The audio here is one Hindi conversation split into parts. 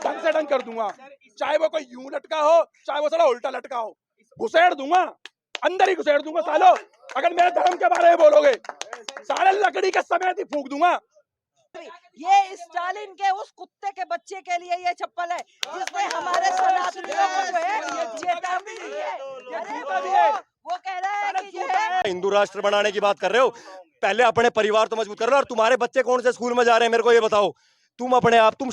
ढंग से ढंग कर दूंगा, चाहे वो कोई यूं लटका हो, चाहे वो साला उल्टा लटका हो, घुसेड़ दूंगा, अंदर ही घुसेड़ दूंगा सालो। अगर मेरे धर्म के बारे में बोलोगे, साले लकड़ी के समेत ही फूंक दूंगा। ये स्टालिन के उस कुत्ते के बच्चे के लिए ये चप्पल है जिसने हमारे सनातनियों को जो है चेतावनी दी है। अरे वो कह रहा है कि जो है हिंदू राष्ट्र बनाने की बात कर रहे हो, पहले अपने परिवार तो मजबूत कर लो। और तुम्हारे बच्चे कौन से स्कूल में जा रहे हैं मेरे को ये बताओ। तुम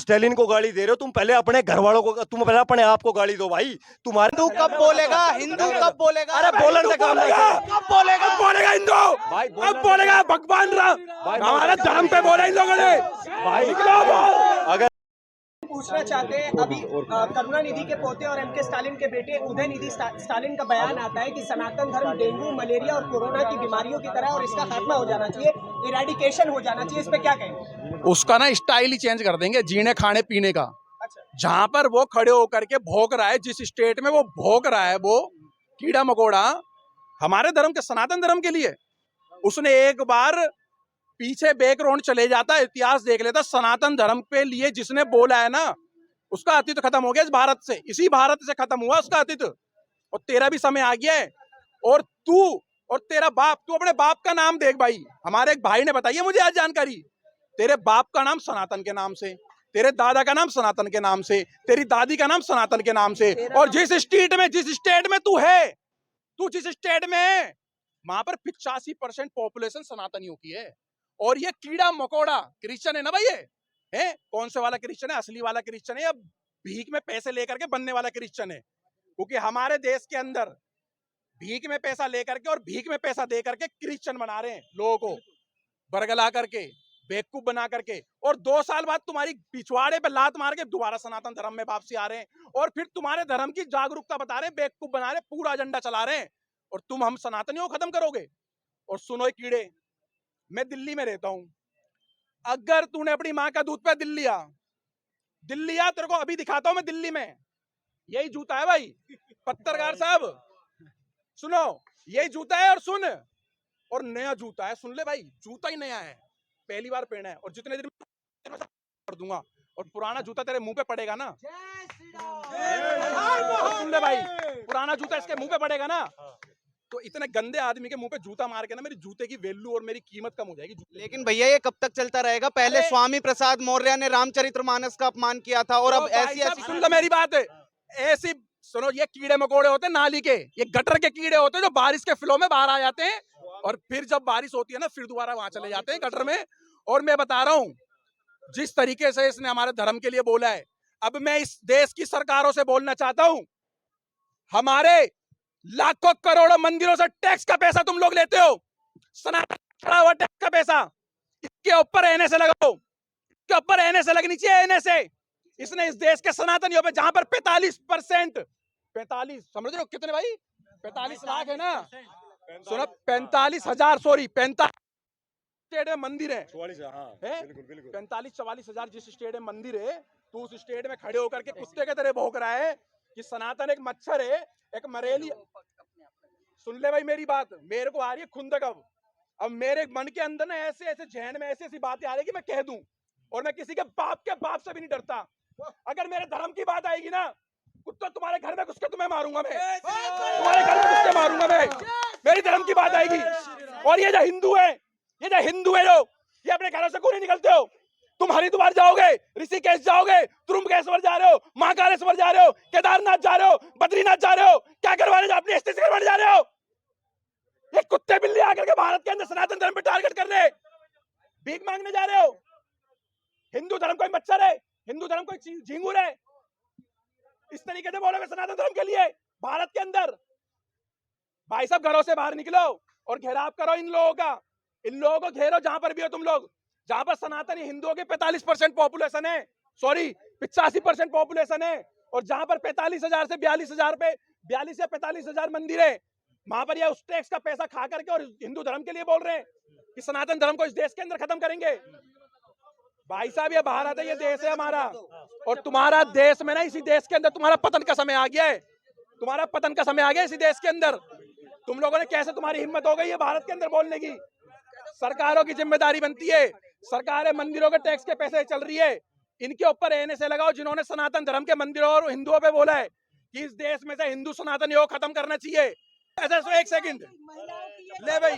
स्टालिन को गाली दे रहे हो, तुम पहले अपने घर वालों को, तुम पहले अपने आप को गाली दो भाई। तुम्हारे हिंदू कब बोलेगा? हिंदू कब बोलेगा? अरे बोलने से काम नहीं, कब बोलेगा? अब बोलेगा हिंदू, भाई अब बोलेगा भगवान राम। हमारे धर्म पे बोला इन लोगों ने भाई। अगर पूछना चाहते हैं, अभी करुणानिधि के पोते और एमके स्टालिन के बेटे उदयनिधि स्टालिन का बयान आता है कि सनातन धर्म डेंगू, मलेरिया और कोरोना की बीमारियों की तरह और इसका खात्मा हो जाना चाहिए, इरेडिकेशन हो जाना चाहिए। इस पे क्या कहेंगे? उसका ना स्टाइल ही चेंज कर देंगे, जीने खाने पीने का। अच्छा, जहां पर वो खड़े होकर के भौंक रहा है, जिस स्टेट में वो भौंक रहा है, वो कीड़ा मकोड़ा हमारे धर्म के, सनातन धर्म के लिए, उसने एक बार पीछे बैकग्राउंड चले जाता, इतिहास देख लेता, सनातन धर्म पे लिए जिसने बोला है ना, उसका अतीत खत्म हो गया इस भारत से, इसी भारत से खत्म हुआ उसका अतीत। और तेरा भी समय आ गया है। और तू और तेरा बाप, तू अपने बाप का नाम देख भाई। हमारे एक भाई ने बताई है मुझे आज जानकारी, तेरे बाप का नाम सनातन के नाम से, तेरे दादा का नाम सनातन के नाम से, तेरी दादी का नाम सनातन के नाम से। और जिस स्टेट में तू है, तू जिस स्टेट में है, वहां पर 85% पॉपुलेशन सनातनियों की है। और ये कीड़ा मकोड़ा क्रिश्चियन है ना भाई, ये है कौन से वाला क्रिश्चियन है? असली वाला क्रिश्चियन है या भीख में पैसे लेकर के बनने वाला क्रिश्चियन है? क्योंकि हमारे देश के अंदर भीख में पैसा लेकर के और भीख में पैसा दे करके क्रिश्चियन बना रहे हैं लोगों को, बरगला करके, बेवकूफ बना करके। और 2 साल बाद तुम्हारी पिछवाड़े पे लात मार के दोबारा सनातन धर्म में वापसी आ रहे हैं, और फिर तुम्हारे धर्म की जागरूकता बता रहे हैं, बेवकूफ बना रहे हैं, पूरा एजेंडा चला रहे हैं। और तुम हम सनातनियों को खत्म करोगे। और सुनो ये कीड़े, मैं दिल्ली में रहता हूं, अगर तूने अपनी माँ का दूध पे दिल्ली आ, तेरे को अभी दिखाता हूं मैं दिल्ली में, यही जूता है भाई। पत्रकार साहब सुनो, यही जूता है। और सुन, और नया जूता है, सुन ले भाई, जूता ही नया है, पहली बार पहना है। और जितने दिन में कर दूंगा, और पुराना जूता तेरे मुंह पे पड़ेगा ना, और सुन ले भाई, पुराना जूता इसके मुंह पे पड़ेगा ना, तो इतने गंदे आदमी के मुंह पे जूता मार के ना मेरी जूते की वैल्यू और मेरी कीमत कम हो जाएगी। लेकिन भैया ये कब तक चलता रहेगा? पहले स्वामी प्रसाद मौर्य ने रामचरितमानस का अपमान किया था, और अब ऐसी सुन लो मेरी बात, ऐसी सुनो, ये कीड़े मकोड़े होते हैं नाली के, ये गटर के कीड़े होते हैं जो बारिश के फ्लो में बाहर आ जाते हैं, और फिर जब बारिश होती है ना, फिर दोबारा वहां चले जाते हैं गटर में। और मैं बता रहा हूं, जिस तरीके से इसने हमारे धर्म के लिए बोला है, अब मैं इस देश की सरकारों से बोलना चाहता हूं, हमारे लाखों करोड़ों मंदिरों से टैक्स का पैसा तुम लोग लेते हो, सनातन चढ़ा हुआ टैक्स का पैसा, इसके ऊपर एनए से लगाओ, इसके ऊपर एनए से लगनी चाहिए, एनए से। इसने इस देश के सनातनियों पे, जहां पर 45% 45 समझ रहे हो कितने भाई, 45 लाख है ना, सुनो 45,000, सॉरी 45 स्टेट में मंदिर है, 45-44 हजार जिस स्टेट में मंदिर है, तो उस स्टेट में खड़े होकर के कुत्ते के तरह भौंक रहा है कि सनातन एक मच्छर है, एक मरेली। सुन ले भाई मेरी बात, मेरे को आ रही है खुंदक। अब मेरे मन के अंदर ना ऐसे ऐसे जहन में ऐसी ऐसी बातें आ रही कि मैं कह दूं, और मैं किसी के बाप से भी नहीं डरता। अगर मेरे धर्म की बात आएगी ना, कुत्ता तुम्हारे घर में घुस के तुम्हें मारूंगा मैं, तुम्हारे घर में घुस के मारूंगा मैं, मेरी धर्म की बात आएगी। और ये जो हिंदू है, ये अपने घरों से क्यों नहीं निकलते हो? तुम हरिद्वार जाओगे, ऋषिकेश जाओगे, त्रुंबकेश्वर जा रहे हो, महाकालेश्वर जा रहे हो, केदारनाथ जा रहे हो, बद्रीनाथ जा रहे हो, क्या करवाने जा, अपनी स्थिति करवाने जा रहे हो? ये कुत्ते बिल्ली आकर के भारत के अंदर सनातन धर्म पे टारगेट कर रहे, भीख मांगने जा रहे हो। हिंदू धर्म कोई मच्छर है? हिंदू धर्म कोई झिंगुर है? इस तरीके से बोलोगे सनातन धर्म के लिए भारत के अंदर? भाई साहब घरों से बाहर निकलो और घेराव करो इन लोगों का, इन लोगों को घेरो जहां पर भी हो तुम लोग। जहां पर सनातनी हिंदुओं के 45% पॉपुलेशन है, सॉरी 85% पॉपुलेशन है, और जहां पर 45,000 से 42,000 पे 42 या 45,000 मंदिर है, वहां पर ये उस टैक्स का पैसा खा करके और हिंदू धर्म के लिए बोल रहे हैं कि सनातन धर्म को इस देश के अंदर खत्म करेंगे। भाई साहब ये भारत है, ये देश है हमारा, और तुम्हारा देश में ना, इसी देश के अंदर तुम्हारा पतन का समय आ गया है, तुम्हारा पतन का समय आ गया इसी देश के अंदर। तुम लोगों ने कैसे, तुम्हारी हिम्मत हो गई है भारत के अंदर बोलने की? सरकारों की जिम्मेदारी बनती है, सरकारें मंदिरों के टैक्स के पैसे चल रही है, इनके ऊपर एनएसए लगाओ जिन्होंने सनातन धर्म के मंदिरों और हिंदुओं पे बोला है कि इस देश में से हिंदू सनातन योग खत्म करना चाहिए। ऐसा सो एक सेकंड ले भाई,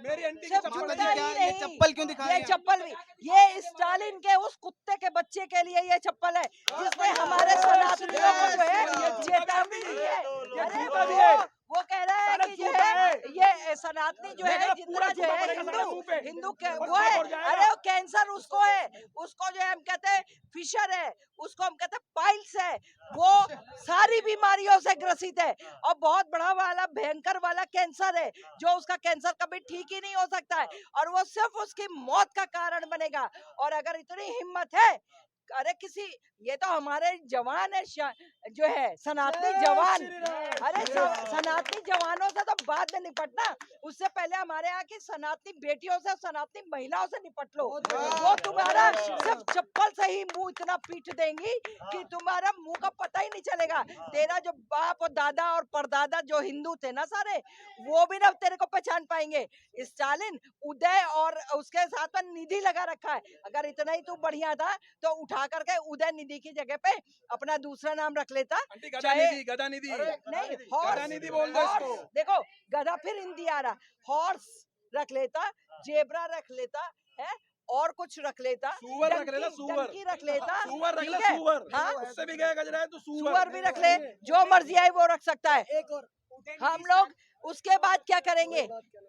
मेरी आंटी की सिर्फ चप्पल जूता लगी ही है। ये चप्पल क्यों दिखा रहे ये हैं? चप्पल भी, ये स्टालिन के उस कुत्ते के बच्चे के लिए ये चप्पल है जिसने हमारे सनातनियों को जो है चेतावनी दी है। अरे वो कह रहा है कि जो है ये सनातनी जो है जितना जो है हिंदू के वो है, अरे वो कैंसर उसको है, उसको जो है हम कहते हैं फिशर है, उसको हम कहते हैं पाइल्स है, वो सारी बीमारियों से ग्रसित है और बहुत बड़ा वाला भयंकर वाला कैंसर है जो उसका कैंसर कभी ठीक ही नहीं हो सकता है और वो सिर्फ उसकी मौत का कारण बनेगा। और अगर इतनी हिम्मत है, अरे किसी ये तो हमारे जवान है जो है सनातनी जवान, अरे सनातनी जवानों से तो बाद में निपटना, उससे पहले हमारे यहाँ की सनातनी बेटियों से सनातनी महिलाओं से निपट लो। वो तुम्हारा सिर्फ चप्पल से ही मुंह इतना पीट देंगी कि तुम्हारा मुंह का पता ही नहीं चलेगा। तेरा जो बाप और दादा और परदादा जो हिंदू थे ना सारे, वो भी ना तेरे को पहचान पाएंगे। स्टालिन उदय और उसके साथ में निधि लगा रखा है, अगर इतना ही तू बढ़िया था तो उठा करके उदय निधि की जगह पे अपना दूसरा नाम रख लेता। गदा निधि नहीं, गदा निधि बोल दो इसको। देखो गधा फिर हिंदी आ रहा, हॉर्स रख लेता, जेब्रा रख लेता है और कुछ रख लेता, सुअर रख लेता, सुअर डंकी रख लेता, सुअर रख ठीक ले, है? सुअर हाँ? उससे भी गया गजरा है तो सुअर भी रख ले, जो मर्जी आए वो रख सकता है। हम लोग उसके बाद क्या करेंगे,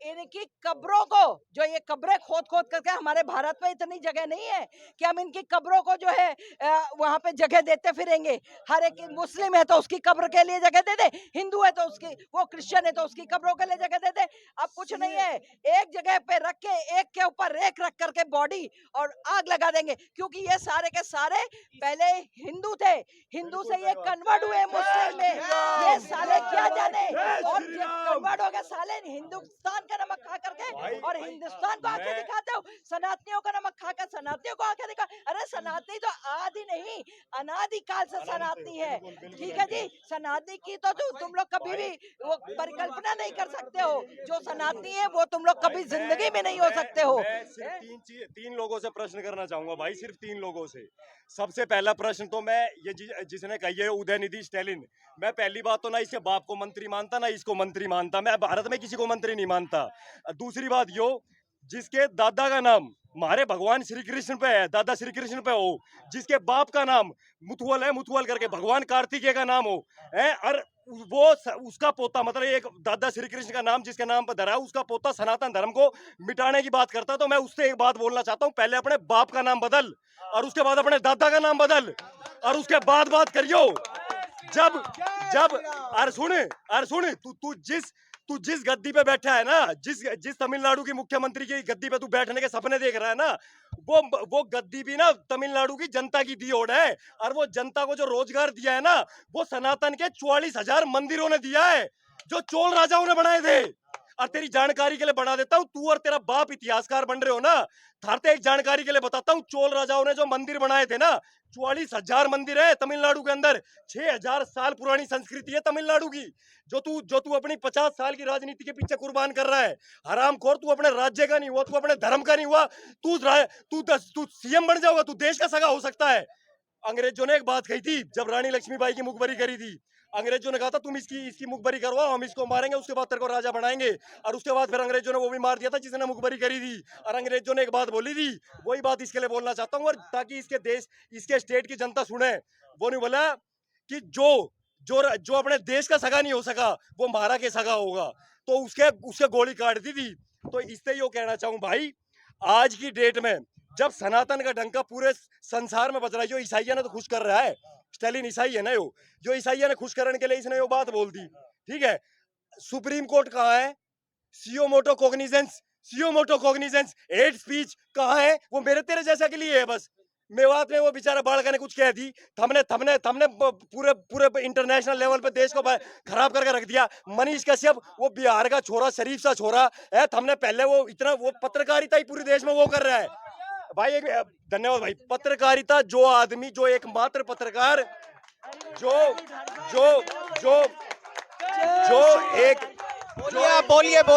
इनकी कब्रों को, जो ये कब्रें खोद खोद करके, हमारे भारत में इतनी जगह नहीं है कि हम इनकी कब्रों को जो है वहां पे जगह देते फिरेंगे। हर एक मुस्लिम है तो उसकी कब्र के लिए जगह दे दे, हिंदू है तो उसकी, वो क्रिश्चियन है तो उसकी कब्रों के लिए जगह दे दे। अब कुछ नहीं है, एक जगह पे रख के एक के ऊपर एक रख करके बॉडी और आग लगा देंगे, क्योंकि ये सारे के सारे पहले हिंदू थे, हिंदू से ये कन्वर्ट हुए मुस्लिम में, ये साले क्या जाने, और कन्वर्ट हो गए साले हिंदुस्तान का नमक खा करके और हिंदुस्तान को आके दिखाते हो, सनातनियों का नमक खाकर सनातनियों को आके दिखा। अरे सनातनी तो आदि नहीं अनादि काल से सनातनी है, ठीक है जी। सनातनी की तो तुम लोग कभी भी वो परिकल्पना नहीं कर सकते हो, जो सनातनी है वो तुम लोग कभी जिंदगी में नहीं हो सकते हो। मैं सिर्फ तीन लोगों से प्रश्न करना चाहूंगा भाई, सिर्फ 3 लोगों से। सबसे पहला प्रश्न तो मैं ये जिसने कही है उदयनिधि स्टालिन, मैं पहली बात तो ना इसके बाप को मंत्री मानता ना इसको मंत्री मानता, मैं भारत में किसी को मंत्री नहीं मानता। दूसरी बात यो, जिसके दादा का नाम हमारे भगवान श्री कृष्ण पे है, दादा श्री कृष्ण पे हो, जिसके बाप का नाम मुथुअल है, मुथुअल करके भगवान कार्तिकेय का नाम हो है, और वो उसका पोता, मतलब एक दादा श्री कृष्ण का नाम जिसके नाम पर धरा है, उसका पोता सनातन धर्म को मिटाने की बात करता, तो मैं उससे एक बात बोलना चाहता हूँ, पहले अपने बाप का नाम बदल और उसके बाद अपने दादा का नाम बदल और उसके बाद बात करियो। जब जब अरे सुन तू जिस गद्दी पे बैठा है ना, जिस तमिलनाडु की मुख्यमंत्री की गद्दी पे तू बैठने के सपने देख रहा है ना, वो गद्दी भी ना तमिलनाडु की जनता की दी ओर है, और वो जनता को जो रोजगार दिया है ना, वो सनातन के 44,000 मंदिरों ने दिया है जो चोल राजाओं ने बनाए थे। और तेरी जानकारी के लिए बना देता हूँ, तू और तेरा बाप इतिहासकार बन रहे हो ना, थारते एक जानकारी के लिए बताता हूँ, चोल राजाओं ने जो मंदिर बनाए थे ना, 44,000 मंदिर है तमिलनाडु के अंदर, 6,000 साल पुरानी संस्कृति है तमिलनाडु की, जो तू अपनी 50 साल की राजनीति के पीछे कुर्बान कर रहा है। हरामखोर, तू अपने राज्य का नहीं हुआ, तू अपने धर्म का नहीं हुआ, तू सीएम बन जाओगा, तू देश का सगा हो सकता है। अंग्रेजों ने एक बात कही थी जब रानी लक्ष्मीबाई की मुखबरी करी थी, अंग्रेजों ने कहा था तुम इसकी मुखबरी करवाओ, हम इसको मारेंगे, उसके बाद तेरे को राजा बनाएंगे। और उसके बाद फिर अंग्रेजों ने वो भी मार दिया था जिसने मुखबरी करी थी। और अंग्रेजों ने एक बात बोली थी, वही बात इसके लिए बोलना चाहता हूँ, और ताकि इसके स्टेट की जनता सुने। वो नहीं बोला कि जो अपने देश का सगा नहीं हो सका वो मारा के सगा होगा, तो उसके गोली काट दी थी। तो इससे यो कहना चाहूँ भाई, आज की डेट में जब सनातन का डंका पूरे संसार में बज रहा है, जो ईसाइया ने तो खुश कर रहा है, स्टालिन ईसाई है ना, जो ईसाइया ने खुश करने के लिए इसने वो बात बोल दी, ठीक है। सुप्रीम कोर्ट कहाँ है, सियो मोटो कॉग्निजेंस, हेट स्पीच कहाँ है, वो मेरे तेरे जैसा के लिए है बस। मेवात में वो बेचारा बालका ने कुछ कह दी, थमने पूरे इंटरनेशनल लेवल पे देश को खराब करके रख दिया। मनीष कश्यप, वो बिहार का छोरा, शरीफ सा छोरा है, थमने पहले वो पत्रकारिता ही पूरे देश में वो कर रहा है भाई। धन्यवाद भाई। पत्रकारिता, जो आदमी, जो एकमात्र पत्रकार बोलिए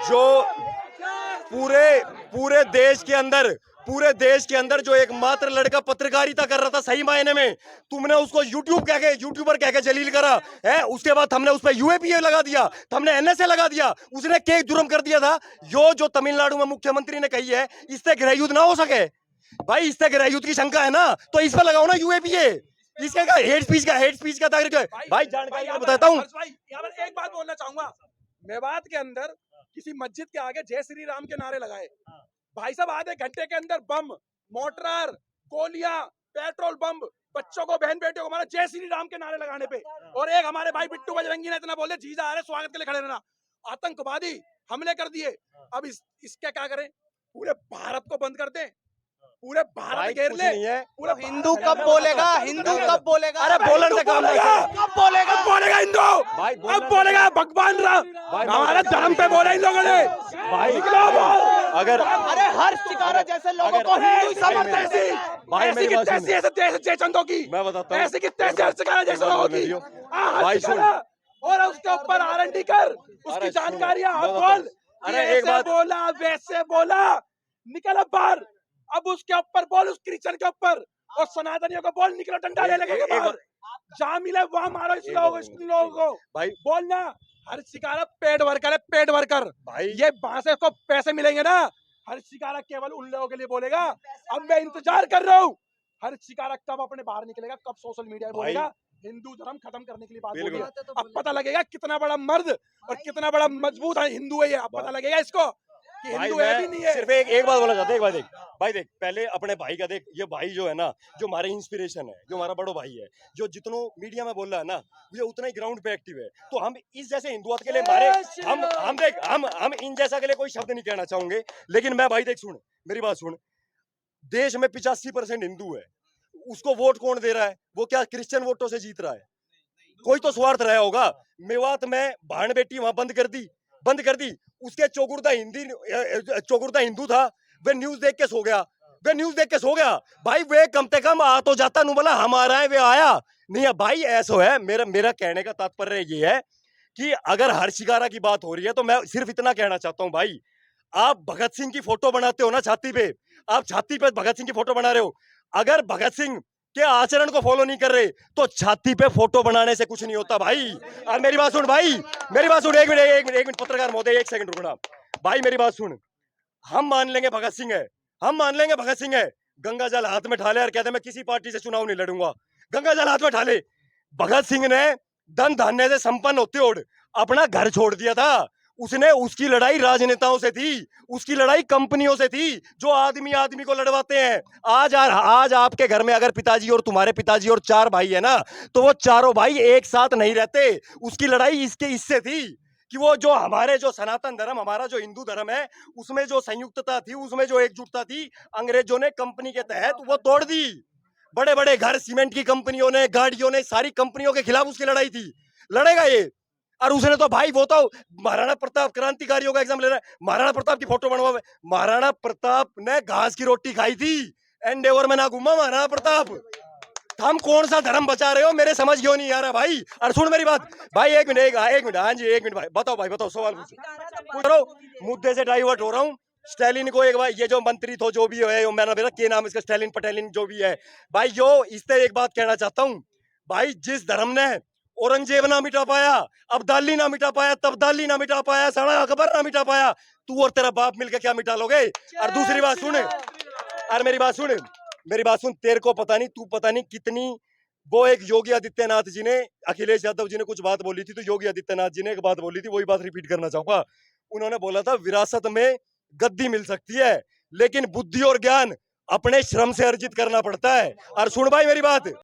जो पूरे देश के अंदर पूरे देश के अंदर जो एकमात्र लड़का पत्रकारिता कर रहा था सही मायने में, तुमने उसको यूट्यूबर कह के जलील करा है। उसके बाद हमने उस पर यूएपीए लगा दिया, हमने एनएसए लगा दिया, उसने केक जुर्म कर दिया था। जो तमिलनाडु में मुख्यमंत्री ने कही है इससे गृहयुद्ध ना हो सके, भाई इससे गृहयुद्ध की शंका है ना, तो इस पर लगाओ ना यूएपीए। इसके का हेट स्पीच का तारीख है भाई, जानकारी मैं बताता हूँ। यहाँ पर एक बात बोलना चाहूंगा, मेवात के अंदर किसी मस्जिद के आगे जय श्री राम के नारे लगाए, भाई साहब आधे घंटे के अंदर बम, मोर्टार, गोलियां, पेट्रोल बम, बच्चों को, बहन बेटियों को मारा जय श्री राम के नारे लगाने पे। और एक हमारे भाई बिट्टू बजरंगी ने इतना बोले जीजा आ रहे स्वागत के लिए खड़े रहना, आतंकवादी हमले कर दिए। अब इसके क्या करें, पूरे भारत को बंद कर दें, पूरे भारत घेर ले, पूरा हिंदू कब बोलेगा, हिंदू कब बोलेगा? अरे बोलन से काम बोलेगा, कब बोलेगा? अब बोलेगा हिंदू, भाई अब बोलेगा भगवान राम, हमारे धर्म पे बोला इन लोगों ने भाई। निकलो बाहर। अगर अरे हर शिकारा जैसे लोगों को हिंदू समझते हैं। भाई ऐसी मेरी बात कितने सुनो। ऐसे जयचंदों की, मैं बताता हूँ, ऐसे कितने शिकारा जैसे लोगों की, भाई सुन। और उसके ऊपर आरएनडी कर, उसकी अरे सुनो, जानकारियां मैं आप बताता बोल, हूँ। अरे ऐसे एक बात, बोला वैसे बोला, निकल अब बाहर। अब उसके ऊपर बोल, उस क्रिश्चियन के ऊपर और सनातनियों को बोल, निकलो डंडा ले लेके बाहर, जहाँ मिले वहाँ मारो इस लोगों को भाई बोलना। हर शिकारा पेड वर्कर है, पेड वर्कर भाई ये वहां से को पैसे मिलेंगे ना, हर शिकारा केवल उन लोगों के लिए बोलेगा। अब मैं इंतजार कर रहा हूँ हर शिकारा कब अपने बाहर निकलेगा, कब सोशल मीडिया पे बोलेगा हिंदू धर्म खत्म करने के लिए बात बिल्कुल। बोलेगा। अब पता लगेगा कितना बड़ा मर्द और कितना बड़ा मजबूत है हिंदू है ये, अब पता लगेगा इसको कि भाई हिंदू है भी मैं नहीं है। सिर्फ एक बात बोलना चाहता हूँ, भाई देख पहले अपने भाई का देख, ये भाई जो है ना, जो हमारे इंस्पिरेशन है, जो हमारा बड़ो भाई है, जो जितनों मीडिया में बोल रहा है ना, ये उतना ही ग्राउंड पे एक्टिव है। तो हम इस जैसे हिंदुत्व के लिए हमारे हम देख हम इन जैसा के लिए कोई शब्द नहीं कहना चाहूंगे, लेकिन मैं भाई देख सुन, मेरी बात सुन, देश में 85% हिंदू है, उसको वोट कौन दे रहा है? वो क्या क्रिश्चियन वोटों से जीत रहा है? कोई तो स्वार्थ रहा होगा। मेवात में भाण बेटी वहां बंद कर दी, उसके चौगुर्दा हिंदू था, वे न्यूज देख के सो गया, भाई वे कम से कम आ तो जाता, नु बोला हमारा है वे आया नहीं है। भाई ऐसा है, मेरा कहने का तात्पर्य ये है कि अगर हर शिकारा की बात हो रही है तो मैं सिर्फ इतना कहना चाहता हूँ, भाई आप भगत सिंह की फोटो बनाते हो ना छाती पे, आप छाती पे भगत सिंह की फोटो बना रहे हो, अगर भगत सिंह के आचरण को फॉलो नहीं कर रहे तो छाती पे फोटो बनाने से कुछ नहीं होता भाई। और मेरी बात सुन भाई, मेरी बात सुन, एक मिनट पत्रकार महोदय, एक सेकंड रुकना भाई, मेरी बात सुन। हम मान लेंगे भगत सिंह है, गंगा जल हाथ में ठाले और कहते मैं किसी पार्टी से चुनाव नहीं लड़ूंगा, गंगा जल हाथ में ठाले। भगत सिंह ने धन धान्य से संपन्न होते हुए अपना घर छोड़ दिया था, उसकी लड़ाई राजनेताओं से थी, उसकी लड़ाई कंपनियों से थी, जो आदमी को लड़वाते हैं। आज आपके घर में अगर पिताजी और तुम्हारे पिताजी और 4 भाई है ना, तो वो चारों भाई एक साथ नहीं रहते। उसकी लड़ाई इससे थी कि वो जो हमारे जो सनातन धर्म, हमारा जो हिंदू धर्म है, उसमें जो संयुक्तता थी, उसमें जो एकजुटता थी, अंग्रेजों ने कंपनी के तहत वो तोड़ दी। बड़े बड़े घर, सीमेंट की कंपनियों ने, गाड़ियों ने, सारी कंपनियों के खिलाफ उसकी लड़ाई थी। लड़ेगा ये, और उसने तो भाई वो तो महाराणा प्रताप क्रांतिकारियों का एग्जाम ले रहा है, महाराणा प्रताप की फोटो बनवा, महाराणा प्रताप ने घास की रोटी खाई थी, एंडेवर में ना घूमा महाराणा प्रताप। हम कौन सा धर्म बचा रहे हो, मेरे समझ क्यों नहीं आ रहा भाई। और सुन मेरी बात भाई, एक मिनट, हाँ जी, एक मिनट भाई, बताओ सवाल पूछो, मुद्दे से डाइवर्ट हो रहा हूँ। स्टालिन को एक बार, ये जो मंत्री थो जो भी है, मैंने क्या नाम इसका, स्टालिन पटेलिन जो भी है भाई, जो इससे एक बात कहना चाहता हूँ भाई, जिस धर्म ने औरंगजेब ना मिटा पाया, अब्दाली ना मिटा पाया, तब्दाली ना मिटा पाया, सारा अकबर ना मिटा पाया, तू और तेरा बाप मिलकर क्या मिटा लोगे। और दूसरी बात सुन, और मेरी बात सुन, तेरे को पता नहीं, तू पता नहीं कितनी, वो एक योगी आदित्यनाथ जी ने, अखिलेश यादव जी ने कुछ बात बोली थी, तो योगी आदित्यनाथ जी ने एक बात बोली थी, वही बात रिपीट करना चाहूंगा। उन्होंने बोला था विरासत में गद्दी मिल सकती है, लेकिन बुद्धि और ज्ञान अपने श्रम से अर्जित करना पड़ता है। और सुन भाई मेरी बात,